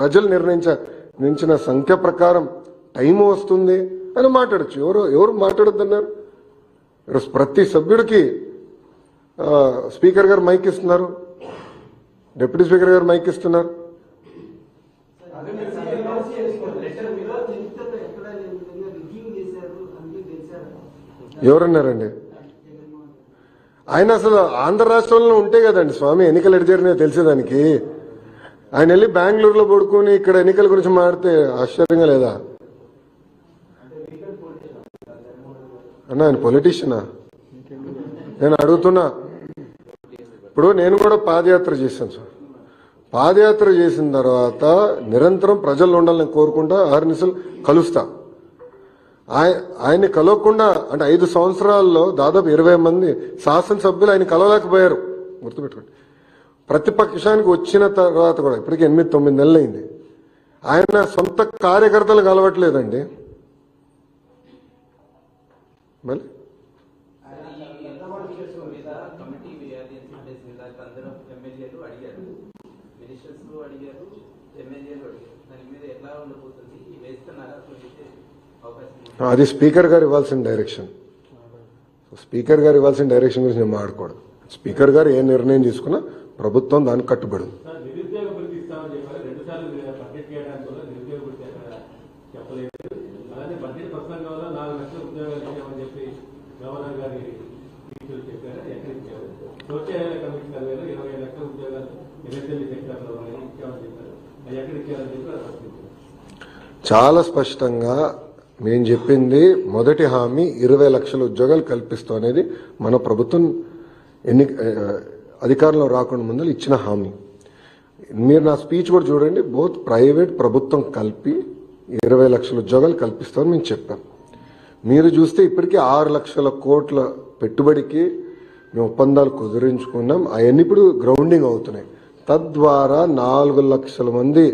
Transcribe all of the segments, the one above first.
ప్రజలు నిర్ణయించిన సంఖ్య ప్రకారం టైం వస్తుంది అని మాట్లాడచ్చు. ఎవరు మాట్లాడొద్దన్నారు? ప్రతి సభ్యుడికి స్పీకర్ గారు మైక్ ఇస్తున్నారు, డిప్యూటీ స్పీకర్ గారు మైక్ ఇస్తున్నారు. ఎవరన్నారండి? ఆయన అసలు ఆంధ్ర రాష్ట్రంలో ఉంటే కదండి స్వామి ఎన్నికలు ఎటు జరిగినాయో తెలిసేదానికి. ఆయన వెళ్ళి బెంగళూరులో పడుకుని ఇక్కడ ఎన్నికల గురించి మాడితే ఆశ్చర్యంగా లేదా అన్న? ఆయన పొలిటీషియనా? నేను అడుగుతున్నా. ఇప్పుడు నేను కూడా పాదయాత్ర చేశాను సార్. పాదయాత్ర చేసిన తర్వాత నిరంతరం ప్రజల్లో ఉండాలని కోరుకుంటా, ఆర్నిసలు కలుస్తా. ఆయన్ని కలవకుండా అంటే 5 సంవత్సరాల్లో దాదాపు 20 మంది శాసనసభ్యులు ఆయన కలవలేకపోయారు. గుర్తుపెట్టుకోండి. ప్రతిపక్షానికి వచ్చిన తర్వాత కూడా ఇప్పటికీ 8-9 నెలలు అయింది. ఆయన సొంత కార్యకర్తలు కలవట్లేదండి. మళ్ళీ అది స్పీకర్ గారు ఇవ్వాల్సిన డైరెక్షన్. స్పీకర్ గారు ఇవ్వాల్సిన డైరెక్షన్ గురించి నేను మాట్లాడకూడదు. స్పీకర్ గారు ఏ నిర్ణయం తీసుకున్నా ప్రభుత్వం దానికి కట్టుబడి. చాలా స్పష్టంగా నేను చెప్పింది మొదటి హామీ 20 లక్షల ఉద్యోగాలు కల్పిస్తాం అనేది మన ప్రభుత్వం అధికారంలో రాకుండా ముందు ఇచ్చిన హామీ. మీరు నా స్పీచ్ కూడా చూడండి. బోత్ ప్రైవేట్ ప్రభుత్వం కలిపి 20 లక్షల ఉద్యోగాలు కల్పిస్తామని మేము చెప్పాం. మీరు చూస్తే ఇప్పటికీ 6 లక్షల కోట్ల పెట్టుబడికి మేము ఒప్పందాలు కుదిరించుకున్నాం. అవన్నీ ఇప్పుడు గ్రౌండింగ్ అవుతున్నాయి. తద్వారా 4 లక్షల మంది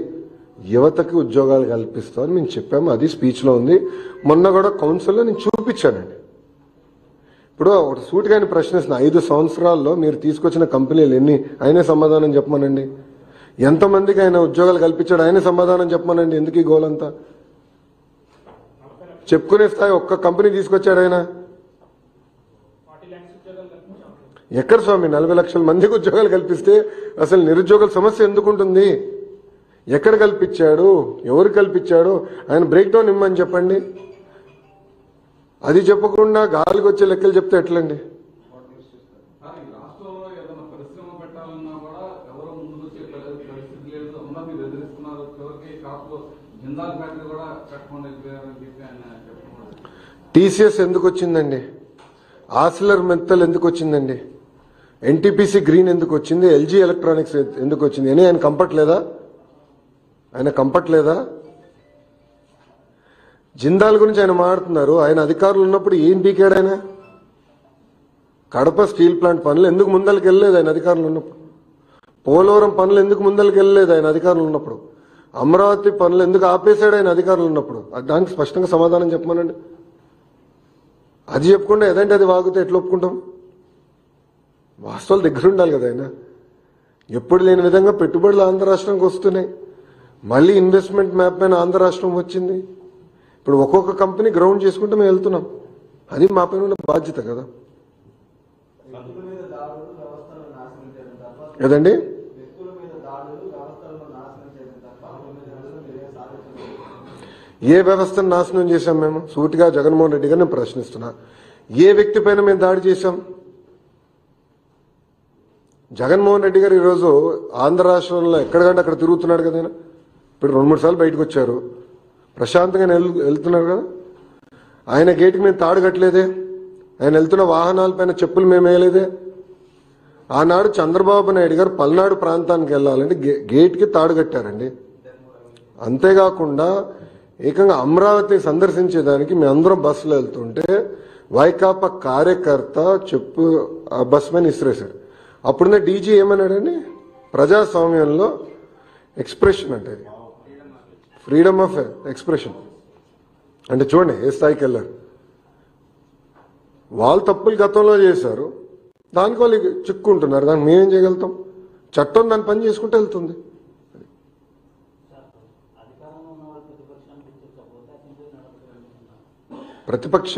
యువతకి ఉద్యోగాలు కల్పిస్తామని మేము చెప్పాము. అది స్పీచ్లో ఉంది. మొన్న కూడా కౌన్సిల్లో నేను చూపించానండి. ఇప్పుడు ఒక సూటిగాని ప్రశ్నిస్తున్నా, 5 సంవత్సరాల్లో మీరు తీసుకొచ్చిన కంపెనీలు ఎన్ని? ఆయనే సమాధానం చెప్పమనండి. ఎంతమందికి ఆయన ఉద్యోగాలు కల్పించాడు? ఆయనే సమాధానం చెప్పమనండి. ఎందుకు ఈ గోలంతా? చెప్పుకునే స్థాయి ఒక్క కంపెనీ తీసుకొచ్చాడు ఆయన? ఎక్కడ స్వామి 40 లక్షల మందికి ఉద్యోగాలు కల్పిస్తే అసలు నిరుద్యోగుల సమస్య ఎందుకుంటుంది? ఎక్కడ కల్పించాడు? ఎవరు కల్పించాడు? ఆయన బ్రేక్ డౌన్ ఇమ్మని చెప్పండి. అది చెప్పకుండా గాలికి వచ్చే లెక్కలు చెప్తే ఎట్లండి? టీసీఎస్ ఎందుకు వచ్చిందండి? ఆసిలర్ మెత్తల్ ఎందుకు వచ్చిందండి? ఎన్టీపీసీ గ్రీన్ ఎందుకు వచ్చింది? ఎల్జీ ఎలక్ట్రానిక్స్ ఎందుకు వచ్చింది? అని ఆయన కంపట్లేదా? జిందాల్ గురించి ఆయన మాట్లాడుతున్నారు. ఆయన అధికారులు ఉన్నప్పుడు ఏం పీకాడు ఆయన? కడప స్టీల్ ప్లాంట్ పనులు ఎందుకు ముందరికి వెళ్ళలేదు ఆయన అధికారులు ఉన్నప్పుడు? పోలవరం పనులు ఎందుకు ముందరికి వెళ్ళలేదు ఆయన అధికారులు ఉన్నప్పుడు? అమరావతి పనులు ఎందుకు ఆపేశాడు ఆయన అధికారులు ఉన్నప్పుడు? దానికి స్పష్టంగా సమాధానం చెప్పమనండి. అది చెప్పకుండా ఏదంటే అది వాగితే ఎట్లా ఒప్పుకుంటాం? వాస్తవాలు దగ్గర ఉండాలి కదా. ఆయన ఎప్పుడు లేని విధంగా పెట్టుబడులు ఆంధ్ర రాష్ట్రానికి వస్తున్నాయి. మళ్ళీ ఇన్వెస్ట్మెంట్ మ్యాప్ పైన ఆంధ్ర రాష్ట్రం వచ్చింది. ఇప్పుడు ఒక్కొక్క కంపెనీ గ్రౌండ్ చేసుకుంటూ మేము వెళ్తున్నాం. అది మా పైన ఉన్న బాధ్యత కదా. కదండి? ఏ వ్యవస్థను నాశనం చేశాం మేము? సూటిగా జగన్మోహన్ రెడ్డి గారిని ప్రశ్నిస్తున్నా. ఏ వ్యక్తి పైన మేము దాడి చేశాం? జగన్మోహన్ రెడ్డి గారు ఈరోజు ఆంధ్ర రాష్ట్రంలో ఎక్కడికంటే అక్కడ తిరుగుతున్నాడు కదా. ఇప్పుడు 2-3 సార్లు బయటకు వచ్చారు, ప్రశాంతంగా వెళ్తున్నారు కదా. ఆయన గేటుకి మేము తాడు కట్టలేదే. ఆయన వెళ్తున్న వాహనాలపైన చెప్పులు మేము వేయలేదే. ఆనాడు చంద్రబాబు నాయుడు గారు పల్నాడు ప్రాంతానికి వెళ్ళాలంటే గేట్కి తాడు కట్టారండి. అంతేకాకుండా ఏకంగా అమరావతి సందర్శించేదానికి మేమందరం బస్సులో వెళ్తుంటే వైకాపా కార్యకర్త చెప్పు ఆ బస్ పైన ఇసిరేశాడు. అప్పుడున్న డీజీ ఏమన్నాడండి? ప్రజాస్వామ్యంలో ఎక్స్ప్రెషన్ అంటే ఫ్రీడమ్ ఆఫ్ ఎక్స్ప్రెషన్ అంటే చూడండి ఏ స్థాయికి వెళ్ళారు. వాళ్ళు తప్పులు గతంలో చేశారు, దానికి వాళ్ళు చిక్కుంటున్నారు. దానికి మేమేం చేయగలుగుతాం? చట్టం దాని పని చేసుకుంటూ వెళ్తుంది. ప్రతిపక్ష